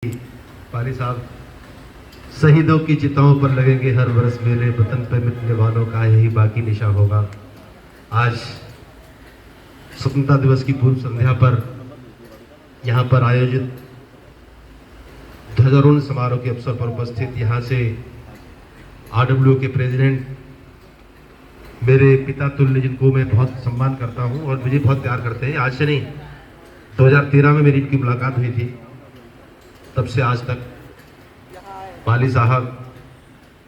पारी साहब, शहीदों की चिताओं पर लगेंगे हर वर्ष मेरे वतन पर मिटने वालों का यही बाकी निशा होगा। आज स्वतंत्रता दिवस की पूर्व संध्या पर यहाँ पर आयोजित ध्वजारोहण समारोह के अवसर पर उपस्थित यहाँ से आरडब्ल्यू के प्रेसिडेंट, मेरे पिता तुल्य, जिनको मैं बहुत सम्मान करता हूँ और मुझे बहुत प्यार करते हैं। आज से नहीं, 2013 में मेरी इनकी मुलाकात हुई थी, तब से आज तक। पाली साहब,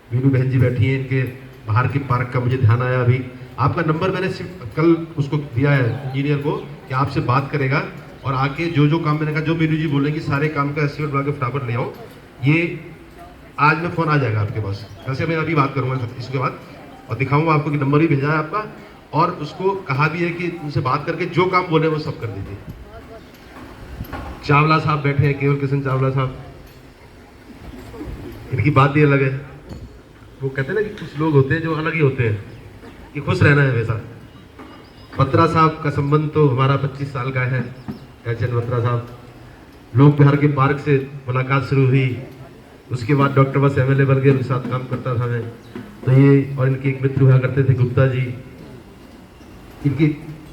मीनू बहन जी बैठी हैं, इनके बाहर की पार्क का मुझे ध्यान आया। अभी आपका नंबर मैंने कल उसको दिया है इंजीनियर को कि आपसे बात करेगा और आके जो काम मैंने कहा, जो मीनू जी बोलेंगे सारे काम का एस्टिमेट बना के फटाफट ले आओ। ये आज में फ़ोन आ जाएगा आपके पास। वैसे मैं अभी बात करूँगा इसके बाद और दिखाऊंगा आपको कि नंबर भी भेजा है आपका, और उसको कहा भी है कि उनसे बात करके जो काम बोले वो सब कर दीजिए। चावला साहब बैठे हैं, केवल किशन चावला साहब, इनकी बात ही अलग है। वो कहते हैं ना कि कुछ लोग होते हैं जो अलग ही होते हैं, कि खुश रहना है वैसा। बत्रा साहब का संबंध तो हमारा 25 साल का है। एच.एन. बत्रा साहब, लोक बिहार के पार्क से मुलाकात शुरू हुई, उसके बाद डॉक्टर बस एमएलए बन गए, उनके साथ काम करता था मैं। तो ये और इनके एक मित्र हुआ करते थे गुप्ता जी, इनकी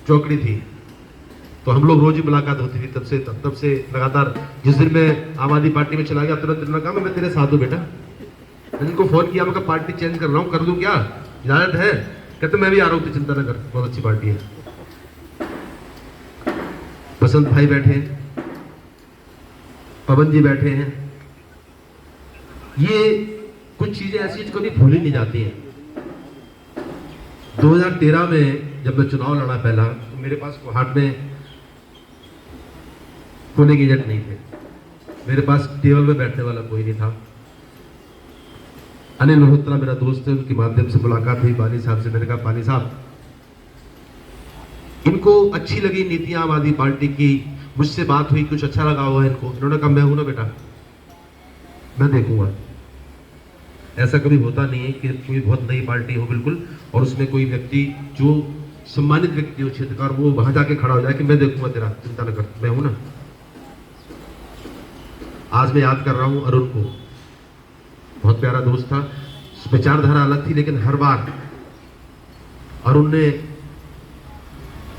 चौकड़ी थी, तो हम लोग रोज ही मुलाकात होती थी। तब से लगातार। जिस दिन मैं आम आदमी पार्टी में चला गया, तुरंत इन्होंने कहा मैं तेरे साथ हूँ बेटा। मैंने इनको फोन किया, मैं कहा पार्टी चेंज कर रहा हूँ, कर दूँ क्या, इजाजत है? कहते मैं भी आ रहा हूँ, चिंता न कर, बहुत अच्छी पार्टी है। बसंत भाई बैठे हैं, पवन जी बैठे हैं। ये कुछ चीजें ऐसी कभी भूली नहीं जाती हैं। 2013 में जब मैं चुनाव लड़ा पहला, तो मेरे पास कोहाट में कोने के एजेंट नहीं थे, मेरे पास टेबल में बैठने वाला कोई नहीं था। अनिल मल्होत्रा मेरा दोस्त है, उनके माध्यम से मुलाकात हुई पाली साहब से। मैंने कहा पाली साहब, इनको अच्छी लगी नीतियां आम आदमी पार्टी की, मुझसे बात हुई, कुछ अच्छा लगा हुआ है इनको। इन्होंने कहा मैं हूं ना बेटा, मैं देखूंगा। ऐसा कभी होता नहीं है कि कोई बहुत नई पार्टी हो बिल्कुल, और उसमें कोई व्यक्ति जो सम्मानित व्यक्ति हो क्षेत्र का, वो वहां जाके खड़ा हो जाए कि मैं देखूंगा तेरा, चिंता न कर, मैं हूं ना। आज मैं याद कर रहा हूं अरुण को, बहुत प्यारा दोस्त था, विचारधारा अलग थी, लेकिन हर बार अरुण ने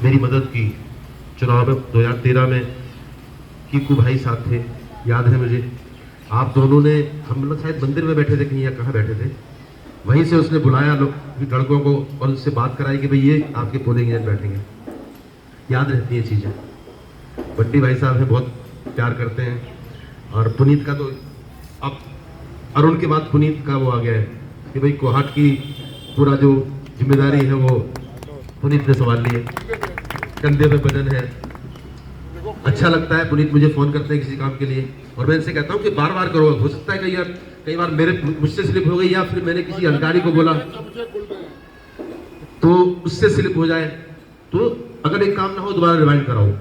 मेरी मदद की। चुनाव में 2013 में कीकू भाई साथ थे, याद है मुझे। आप दोनों ने, हम लोग शायद मंदिर में बैठे थे कहीं, या कहाँ बैठे थे, वहीं से उसने बुलाया लोग लड़कों को और उससे बात कराई कि भाई ये आपके पोलिंग एजेंट बैठेंगे। याद रहती है चीज़ें। बट्टी भाई साहब हैं, बहुत प्यार करते हैं। और पुनीत का तो अब अरुण के बाद पुनीत का वो आ गया है कि भाई कोहाट की पूरा जो जिम्मेदारी है वो पुनीत ने संभाल ली है, कंधे पे वजन है। अच्छा लगता है, पुनीत मुझे फोन करते हैं किसी काम के लिए, और मैं इनसे कहता हूँ कि बार बार करो। हो सकता है कि कई बार मुझसे स्लिप हो गई, या फिर मैंने किसी अधिकारी को बोला तो उससे स्लिप हो जाए, तो अगर एक काम ना हो दोबारा रिवाइंड कराओ।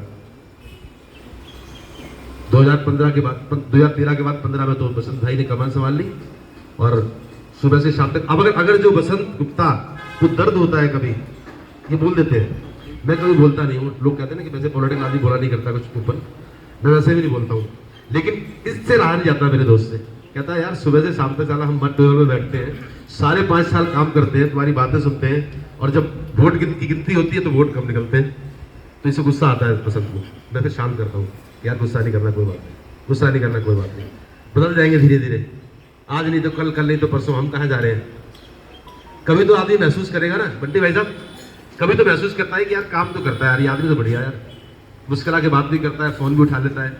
2015 के बाद, 2013 के बाद 15 में तो बसंत भाई ने कमान संभाल ली, और सुबह से शाम तक। अब अगर जो बसंत गुप्ता को दर्द होता है कभी, ये बोल देते हैं, मैं कभी बोलता नहीं हूँ। लोग कहते हैं ना कि वैसे पॉलिटिकल आदमी बोला नहीं करता कुछ ऊपर, मैं वैसे भी नहीं बोलता हूँ, लेकिन इससे रहा नहीं जाता मेरे दोस्त से। कहता है यार सुबह से शाम तक साला हम मत टेबल में बैठते हैं, सारे 5 साल काम करते हैं, तुम्हारी बातें सुनते हैं, और जब वोट की गिनती होती है तो वोट कम निकलते हैं। तो इसे गुस्सा आता है बसंत को। मैं फिर शांत करता हूँ, यार गुस्सा नहीं करना, कोई बात नहीं, गुस्सा नहीं करना, कोई बात नहीं, बदल जाएंगे धीरे धीरे, आज नहीं तो कल, कल नहीं तो परसों, हम कहाँ जा रहे हैं। कभी तो आदमी महसूस करेगा ना बंटी भाई साहब, कभी तो महसूस करता है कि यार काम तो करता है यार, ये आदमी तो बढ़िया यार, मुस्कुरा के बात भी करता है, फोन भी उठा लेता है,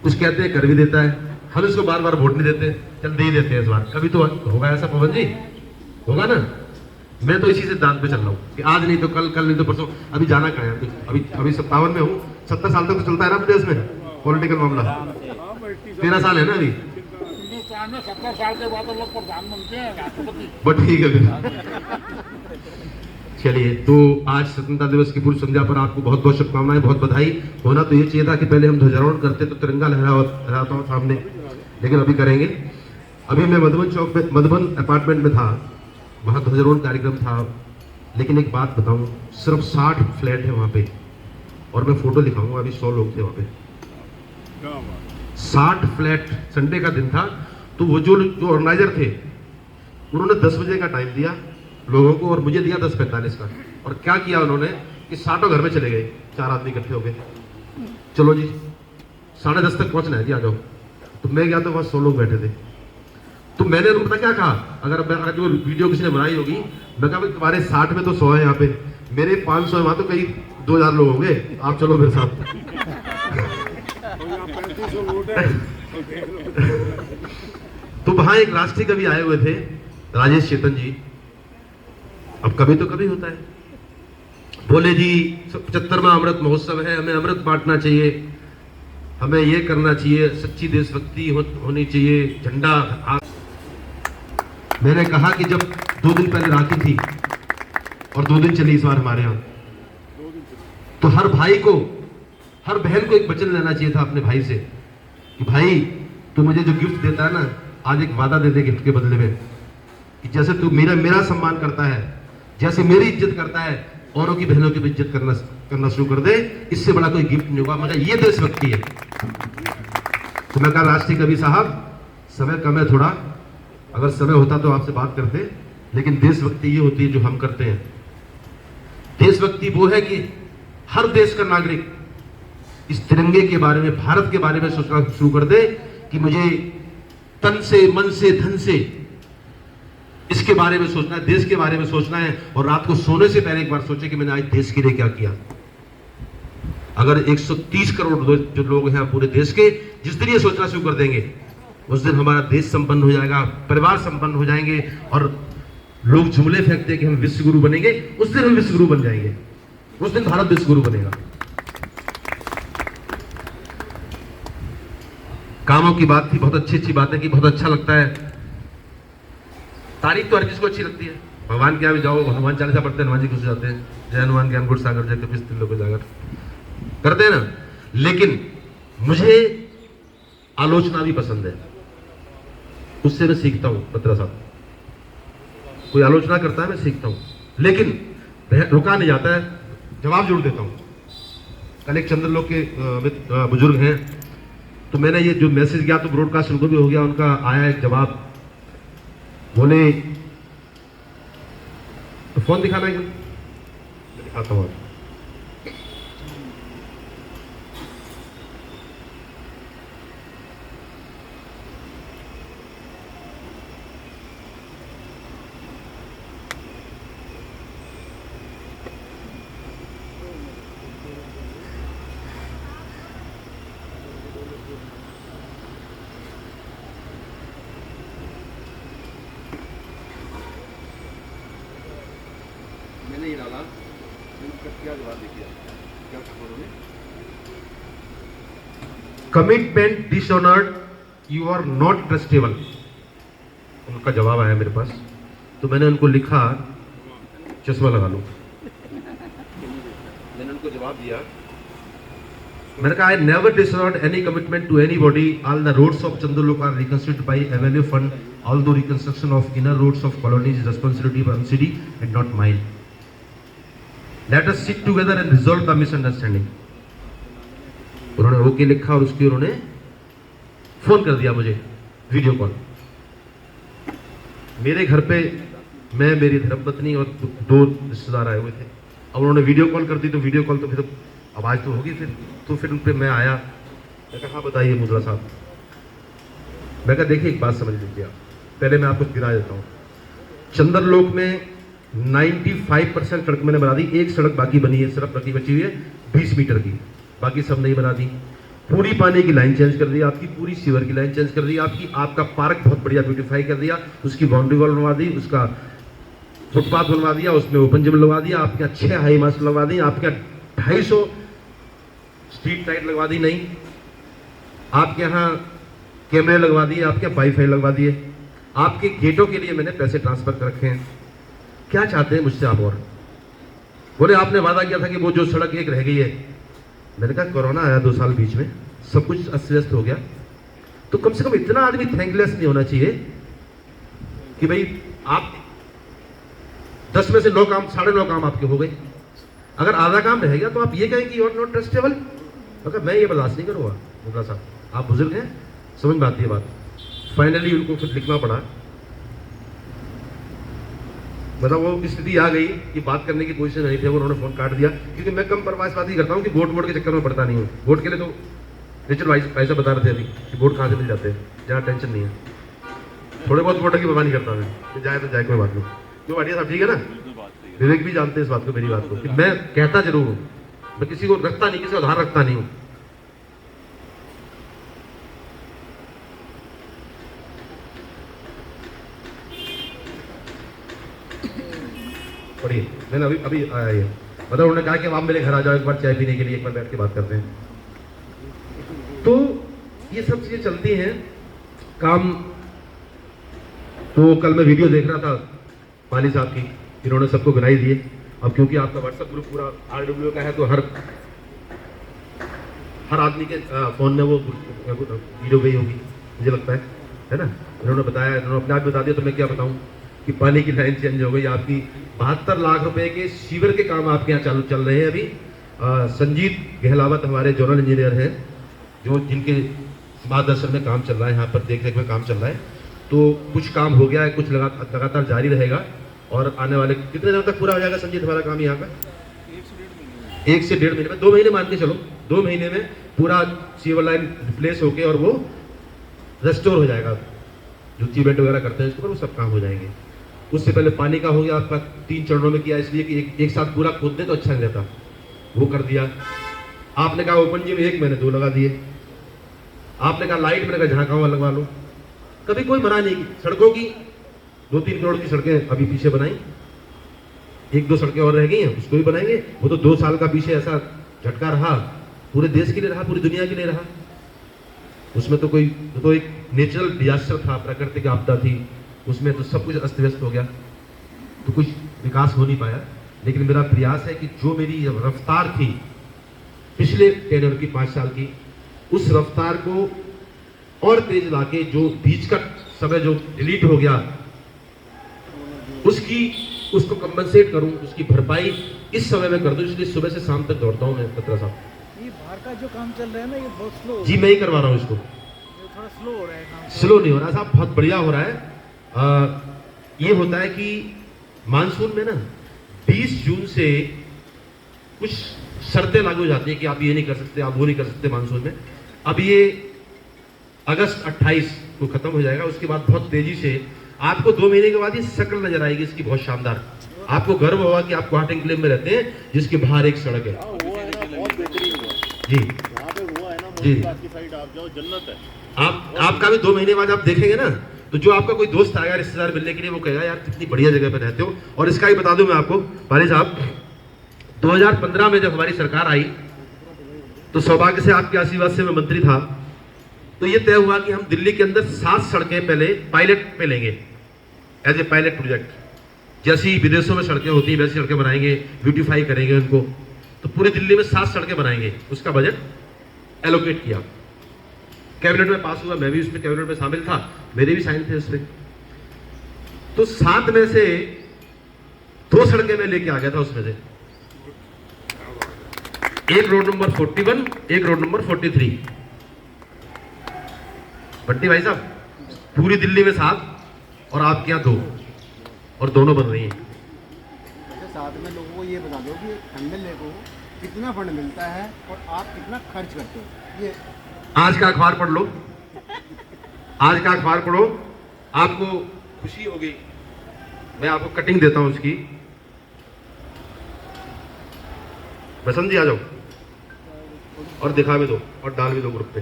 कुछ कहते हैं कर भी देता है। हम इसको बार बार वोट नहीं देते, चल दे ही देते हैं इस बार। कभी तो होगा ऐसा पवन जी, होगा ना। मैं तो इसी सिद्धांत पे चल रहा हूँ कि आज नहीं तो कल, कल नहीं तो परसों। अभी जाना कहाँ है, अभी 57 में हूँ, 70 साल तक तो चलता है ना देश में पॉलिटिकल मामला। 13 साल है ना अभी, 70 साल के बाद लोग प्रधानमंत्री हैं, राष्ट्रपति। बट ठीक है। चलिए, तो आज स्वतंत्रता दिवस की पूर्व संध्या पर आपको बहुत बहुत शुभकामनाएं, बहुत बधाई। होना तो ये चाहिए था कि पहले हम ध्वजारोहण करते तो तिरंगा लहराता हूँ सामने, लेकिन अभी करेंगे। अभी मैं मधुबन चौक में, मधुबन अपार्टमेंट में था, वहाँ ध्वजारोहण कार्यक्रम था। लेकिन एक बात बताऊँ, सिर्फ 60 फ्लैट है वहाँ पे, और मैं फोटो दिखाऊंगा, अभी 100 लोग थे वहाँ पे। 60 फ्लैट, संडे का दिन था, तो वो जो ऑर्गेनाइजर थे उन्होंने 10 बजे का टाइम दिया लोगों को और मुझे दिया 10:45 का। और क्या किया उन्होंने कि 60 घर में चले गए, 4 आदमी इकट्ठे हो गए, चलो जी 10:30 तक पहुंचना है जी, आ जाओ। तो मैं गया तो वहां 100 लोग बैठे थे। तो मैंने उनको पता क्या कहा, अगर जो वीडियो किसी ने बनाई होगी, मैं कहा भाई तुम्हारे 60 में तो 100 है, यहाँ पे मेरे 500 है, वहां तो कई 2000 लोग होंगे, आप चलो मेरे साथ। तो वहां एक राष्ट्रीय कवि आए हुए थे, राजेश चेतन जी। अब कभी तो कभी होता है, बोले जी 75वां अमृत महोत्सव है, हमें अमृत बांटना चाहिए, हमें ये करना चाहिए, सच्ची देशभक्ति होनी चाहिए, झंडा। मैंने कहा कि जब 2 दिन पहले राखी थी और 2 दिन चली इस बार हमारे यहाँ, तो हर भाई को, हर बहन को एक वचन लेना चाहिए था अपने भाई से कि भाई तू मुझे जो गिफ्ट देता है ना, आज एक वादा दे दे गिफ्ट के बदले में कि जैसे तू मेरा सम्मान करता है, जैसे मेरी इज्जत करता है, औरों की बहनों की भी इज्जत करना शुरू कर दे। इससे बड़ा कोई गिफ्ट नहीं होगा, मगर ये देशभक्ति है। तो मैं कहा राष्ट्रीय कवि साहब, समय कम है थोड़ा, अगर समय होता तो आपसे बात करते, लेकिन देशभक्ति ये होती है जो हम करते हैं। देशभक्ति वो है कि हर देश का नागरिक इस तिरंगे के बारे में, भारत के बारे में सोचना शुरू कर दे कि मुझे तन से, मन से, धन से इसके बारे में सोचना है, देश के बारे में सोचना है, और रात को सोने से पहले एक बार सोचे कि मैंने आज देश के लिए क्या किया। अगर 130 करोड़ जो लोग हैं पूरे देश के, जिस दिन ये सोचना शुरू कर देंगे, उस दिन हमारा देश संपन्न हो जाएगा, परिवार संपन्न हो जाएंगे, और लोग जुमले फेंकते हैं कि हम विश्व गुरु बनेंगे, उस दिन हम विश्व गुरु बन जाएंगे, उस दिन भारत विश्व गुरु बनेगा। कामों की बात थी, बहुत अच्छी बातें की, बहुत अच्छा लगता है। तारीफ तो हर चीज को अच्छी लगती है, भगवान के यहाँ भी जाओ, हनुमान चालीसा पढ़ते हैं, हनुमान जी खुश हो जाते हैं, जय हनुमान ज्ञान गुण सागर जय कपीस तिलों को जागर करते हैं ना। लेकिन मुझे आलोचना भी पसंद है, उससे मैं सीखता हूं। बत्रा साहब, कोई आलोचना करता है मैं सीखता हूं, लेकिन रुका नहीं जाता है, जवाब जरूर देता हूं। कल एक चंद्रलोक के बुजुर्ग हैं, तो मैंने ये जो मैसेज किया तो ब्रॉडकास्ट उनको भी हो गया, उनका आया एक जवाब, बोले तो फोन दिखाना है, मैं दिखाता हूं। मैंने ये डाला, क्या जवाब देखिए, क्या कहा उन्होंने, commitment dishonoured, you are not trustable. उनका जवाब आया मेरे पास, तो मैंने उनको लिखा, चश्मा लगा लो। मैंने उनको जवाब दिया, मैंने कहा I never dishonoured any commitment to anybody, all the roads of Chandralok are reconstructed by avenue fund, although reconstruction of inner roads of colony is responsibility of MCD and not mine. Let us sit together and resolve the misunderstanding। उन्होंने okay लिखा और उसकी उन्होंने phone कर दिया मुझे, video call. मेरे घर पे मैं, मेरी धर्मपत्नी और 2 रिश्तेदार आए हुए थे। अब उन्होंने वीडियो कॉल कर दी, तो वीडियो कॉल तो फिर आवाज तो होगी, फिर उन पे मैं आया, मैं कहा हाँ बताइए मुद्रा साहब। मैं कहा देखिए एक बात समझ लीजिए आप, पहले मैं आपको गिरा देता हूँ। चंद्रलोक में 95% सड़क मैंने बना दी, एक सड़क बाकी बनी है, सिर्फ बची हुई है 20 मीटर की, बाकी सब नहीं बना दी। पूरी पानी की लाइन चेंज कर दी आपकी, पूरी सीवर की लाइन चेंज कर दी आपकी, आपका पार्क बहुत बढ़िया ब्यूटीफाई कर दिया, उसकी बाउंड्री वॉल बनवा दी, उसका फुटपाथ बनवा दिया, उसमें ओपन जिम लगवा दिया, आपके यहाँ 6 हाई मास्ट लगवा दी, आपके यहाँ 250 स्ट्रीट लाइट लगवा दी, नहीं आपके यहाँ कैमरे लगवा दिए, आपके वाईफाई लगवा दिए, आपके गेटों के लिए मैंने पैसे ट्रांसफर कर रखे हैं। क्या चाहते हैं मुझसे आप? और बोले आपने वादा किया था कि वो जो सड़क एक रह गई है। मैंने कहा कोरोना आया 2 साल बीच में, सब कुछ अस्त व्यस्त हो गया, तो कम से कम इतना आदमी थैंकलेस नहीं होना चाहिए कि भाई आप 10 में से 9 काम, 9.5 काम आपके हो गए। अगर आधा काम रह गया तो आप ये कहें कि यू आर नॉट ट्रस्टेबल। मगर मैं ये बर्दाश्त नहीं करूंगा मुद्रा साहब, आप बुजुर्ग हैं, समझ में आती है बात। फाइनली उनको फिर लिखना पड़ा, मतलब वो स्थिति आ गई कि बात करने की पोजीशन नहीं थी, उन्होंने फोन काट दिया। क्योंकि मैं कम परवास बात ही करता हूँ कि वोट के चक्कर में पड़ता नहीं हूँ। वोट के लिए तो रिचर्ड भाई साहब बता रहे थे अभी कि वोट कहाँ से मिल जाते हैं, जहाँ टेंशन नहीं है। थोड़े बहुत वोटर की परवाह नहीं करता मैं, कि जाए तो जाए, कोई बात नहीं। क्यों भाटिया साहब ठीक है ना, विवेक भी जानते हैं इस बात को, मेरी बात को, कि मैं कहता जरूर हूँ, मैं किसी को रखता नहीं, किसी को उधार रखता नहीं हूँ। पढ़िए, मैंने अभी आया ये, मतलब उन्होंने कहा कि आप मेरे घर आ जाओ एक बार चाय पीने के लिए, एक बार बैठ के बात करते हैं। तो ये सब चीजें चलती हैं काम। तो कल मैं वीडियो देख रहा था पाली साहब की, इन्होंने सबको गिनाई दिए। अब क्योंकि आपका व्हाट्सएप ग्रुप पूरा RW का है, तो हर आदमी के फोन में वो वीडियो गई होगी, मुझे लगता है ना। इन्होंने बताया, इन्होंने अपने आप बता दिया, तो मैं क्या बताऊं कि पानी की लाइन चेंज हो गई आपकी। 72 लाख रुपए के सीवर के काम आपके यहाँ चल रहे हैं अभी। संजीत गहलावत हमारे जोनल इंजीनियर हैं, जो जिनके मार्गदर्शन में काम चल रहा है, यहाँ पर देख रेख में काम चल रहा है। तो कुछ काम हो गया है, कुछ लगातार जारी रहेगा, और आने वाले कितने दिनों तक पूरा हो जाएगा संजीत हमारा काम यहाँ का? 1 से 1.5 महीने में, 2 महीने मान के चलो, 2 महीने में पूरा सीवर लाइन रिप्लेस होके और वो रेस्टोर हो जाएगा। जो सीमेंट वगैरह करते हैं इसके ऊपर, वो सब काम हो जाएंगे। उससे पहले पानी का हो गया आपका, 3 चरणों में किया, इसलिए कि एक साथ पूरा खोद दे तो अच्छा नहीं रहता, वो कर दिया। आपने कहा ओपन जिम 1, मैंने 2 लगा दिए। आपने कहा लाइट, मैंने कहा झांका हुआ लगवा लो। कभी कोई मना नहीं की। सड़कों की 2-3 करोड़ की सड़कें अभी पीछे बनाई, 1-2 सड़कें और रह गई हैं, उसको भी बनाएंगे। वो तो 2 साल का पीछे ऐसा झटका रहा, पूरे देश के लिए रहा, पूरी दुनिया के लिए रहा। उसमें तो कोई, तो एक नेचुरल डिजास्टर था, प्राकृतिक आपदा थी, उसमें तो सब कुछ अस्त व्यस्त हो गया, तो कुछ विकास हो नहीं पाया। लेकिन मेरा प्रयास है कि जो मेरी रफ्तार थी पिछले टेन्योर की 5 साल की, उस रफ्तार को और तेज लाके, जो बीच का समय जो डिलीट हो गया उसको कंपनसेट करूं, उसकी भरपाई इस समय में कर दूं। इसलिए सुबह से शाम तक दौड़ता हूं मैं। खतरा साहब, ये बाहर का जो काम चल रहा है ना, ये बहुत स्लो जी, मैं ही करवा रहा हूं इसको। थोड़ा स्लो हो रहा है काम। स्लो नहीं हो रहा साहब, बहुत बढ़िया हो रहा है। ये होता है कि मानसून में ना 20 जून से कुछ शर्तें लागू हो जाती है कि आप ये नहीं कर सकते, आप वो नहीं कर सकते मानसून में। अब ये अगस्त 28 को खत्म हो जाएगा। उसके बाद बहुत तेजी से आपको 2 महीने के बाद ये शक्ल नजर आएगी इसकी, बहुत शानदार। आपको गर्व होगा कि आप क्वार्टिंग क्लेम में रहते हैं, जिसके बाहर एक सड़क है। जी जी, आपका भी 2 महीने बाद आप देखेंगे ना, तो जो आपका कोई दोस्त आएगा रिश्तेदार मिलने के लिए, वो कहेगा यार कितनी बढ़िया जगह पे रहते हो। और इसका ही बता दूं मैं आपको पाली साहब, 2015 में जब हमारी सरकार आई, तो सौभाग्य से आपके आशीर्वाद से मैं मंत्री था, तो ये तय हुआ कि हम दिल्ली के अंदर 7 सड़कें पहले पायलट पे लेंगे, एज ए पायलट प्रोजेक्ट। जैसी विदेशों में सड़कें होती हैं वैसी सड़कें बनाएंगे, ब्यूटीफाई करेंगे उनको। तो पूरी दिल्ली में 7 सड़कें बनाएंगे, उसका बजट एलोकेट किया, कैबिनेट में पास हुआ। मैं भी उसमें कैबिनेट में शामिल था, मेरे भी साइन थे उसमें। तो 7 में से 2 सड़कें मैं लेके आ गया था उसमें से, एक रोड नंबर 41, एक रोड नंबर 43। भट्टी भाई साहब, पूरी दिल्ली में 7 और आपके यहाँ 2, और दोनों बन रही हैं। अच्छा, साथ में लोगों को ये बता दो कि एमएलए को कितना फंड मिलता है और आप कितना खर्च करते हो। ये आज का अखबार पढ़ लो, आज का अखबार पढ़ो, आपको खुशी होगी। मैं आपको कटिंग देता हूं उसकी। बसंत जी आ जाओ, और दिखा भी दो और डाल भी दो ग्रुप पे।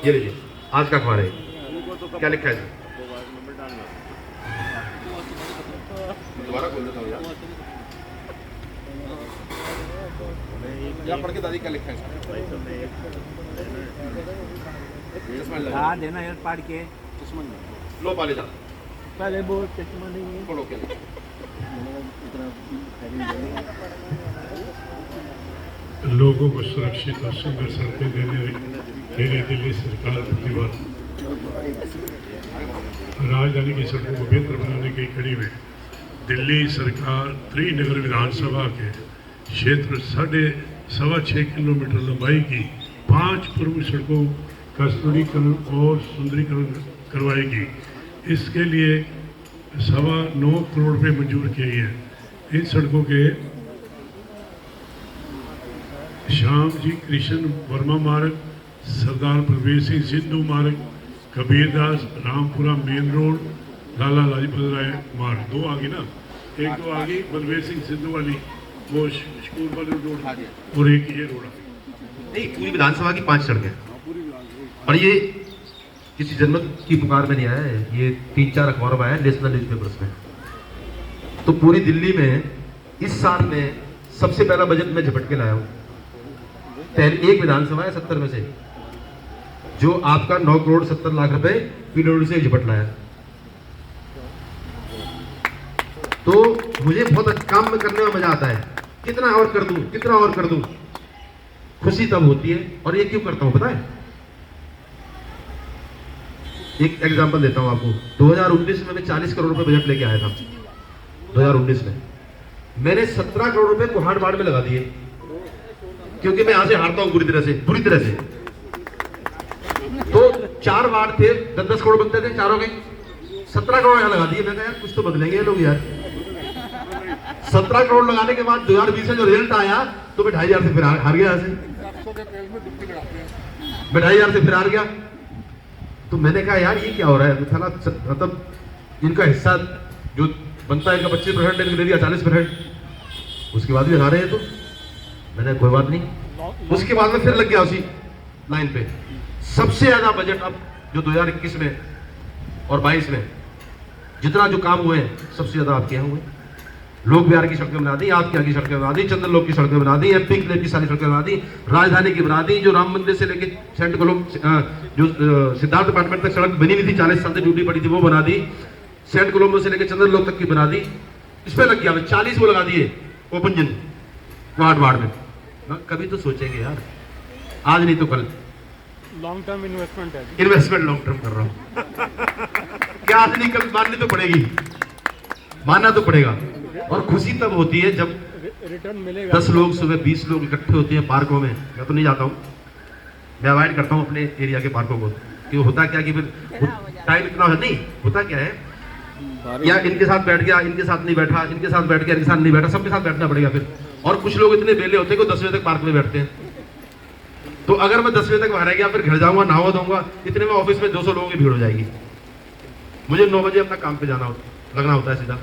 ये लीजिए, आज का अखबार है, क्या लिखा है? दोबारा खोल देता हूँ यार, पढ़ के दादी क्या लिखा है? हाँ देना यार, पढ़ के। लो पाली साहब, पहले वो चश्मा नहीं है। पढ़ो क्या लिखा है? लोगों को सुरक्षित और सुंदर सड़कें देने दिल्ली सरकार प्रतिबद्ध। राजधानी की सड़कों को बेहतर बनाने की कड़ी में दिल्ली सरकार त्रिनगर विधानसभा के क्षेत्र 6.25 किलोमीटर लंबाई की 5 प्रमुख सड़कों कस्तूरीकरण और सुंदरीकरण करवाएगी। इसके लिए 9.25 करोड़ रुपये मंजूर किए गए हैं। इन सड़कों के श्याम जी कृष्ण वर्मा मार्ग, सरदार बलबीर सिंह सिद्धू मार्ग, कबीरदास रामपुरा मेन रोड, लाला लाजपत राय मार्ग, 2 आ गई ना, एक 2 आ गई बलबीर सिंह सिद्धू वाली, वो स्कूल वाली रोड, और एक ये रोड नहीं, पूरी विधानसभा की 5 सड़कें, और ये किसी जनमत की पुकार में नहीं आया है, ये 3-4 अखबारों में आया है, नेशनल न्यूज़पेपर्स में। तो पूरी दिल्ली में इस साल में सबसे पहला बजट में झपट के लाया हूँ। पहले एक विधानसभा है 70 में से, जो आपका 9 करोड़ 70 लाख रुपए पीडब्ल्यूडी से झपट लाया। तो मुझे बहुत काम में करने में मजा आता है, कितना और कर दूं, कितना और कर दूं, खुशी तब होती है। और ये क्यों करता हूं पता है? एक एग्जांपल देता हूं आपको। 2019 में मैं 40 करोड़ रुपए बजट लेके आया था। 2019 में मैंने 17 करोड़ रुपए कोहाड़ वार्ड में लगा दिए, क्योंकि मैं यहां से हारता हूं बुरी तरह से। तो 4 वार्ड थे, 10-10 करोड़ बनते थे चारों के, 17 करोड़ यहां लगा दिए। मैं कहा यार कुछ तो बदलेंगे ये लोग यार। 17 करोड़ लगाने के बाद 2020 में जो रिजल्ट आया तो मैं 2,500 से फिर हार गया। ऐसे 400 के तेल में डुबकी लगाते हैं। मैं 2,500 से फिर हार गया। तो मैंने कहा यार ये क्या हो रहा है, मतलब इनका हिस्सा जो बनता है इनका 25% इनको दे दिया 40%, उसके बाद भी हारे हैं। तो मैंने कोई बात नहीं, उसके बाद में फिर लग गया उसी लाइन पे। सबसे ज्यादा बजट अब जो 2021 में और 22 में जितना जो काम हुए हैं सबसे ज्यादा आपके यहाँ हुए। लोक बिहार की सड़कें बना दी, आपके यहाँ की सड़कें बना दी, चंद्रलोक की सड़कें बना दी, एमपी के लिए की सारी सड़कें बना दी, राजधानी की बना दी, जो राम मंदिर से लेके सेंट कॉलोनी जो सिद्धार्थ अपार्टमेंट तक सड़क बनी हुई थी, 40 साल से ड्यूटी पड़ी थी, वो बना दी। सेंट कोलंबो से लेकर चंद्रलोक तक की बना दी। इस पे लग गया, 40 वो लगा दिए ओपन जिन वार्ड में। कभी तो सोचेंगे यार, आज नहीं तो कल। लॉन्ग टर्म इन्वेस्टमेंट है। इन्वेस्टमेंट लॉन्ग टर्म कर रहा हूं। क्या आज नहीं कल माननी तो पड़ेगी, मानना तो पड़ेगा। और खुशी तब होती है जब रिटर्न मिलेगा। 10 लोग सुबह 20 लोग इकट्ठे होते हैं पार्कों में। मैं तो नहीं जाता हूँ, मैं अवॉइड करता हूँ अपने एरिया के पार्कों को। कि होता क्या कि फिर टाइम इतना है नहीं, होता क्या है या इनके साथ बैठ गया, इनके साथ नहीं बैठा, इनके साथ बैठ गया, इनके साथ नहीं बैठा, सबके साथ बैठना पड़ेगा फिर। और कुछ लोग इतने बेले होते हैं कि 10 बजे तक पार्क में बैठते हैं। तो अगर मैं 10 बजे तक बाहर गया, फिर घर जाऊंगा, नहावा दूंगा, इतने में ऑफिस में 200 लोगों की भीड़ हो जाएगी। मुझे 9 बजे अपना काम पे जाना लगना होता है सीधा।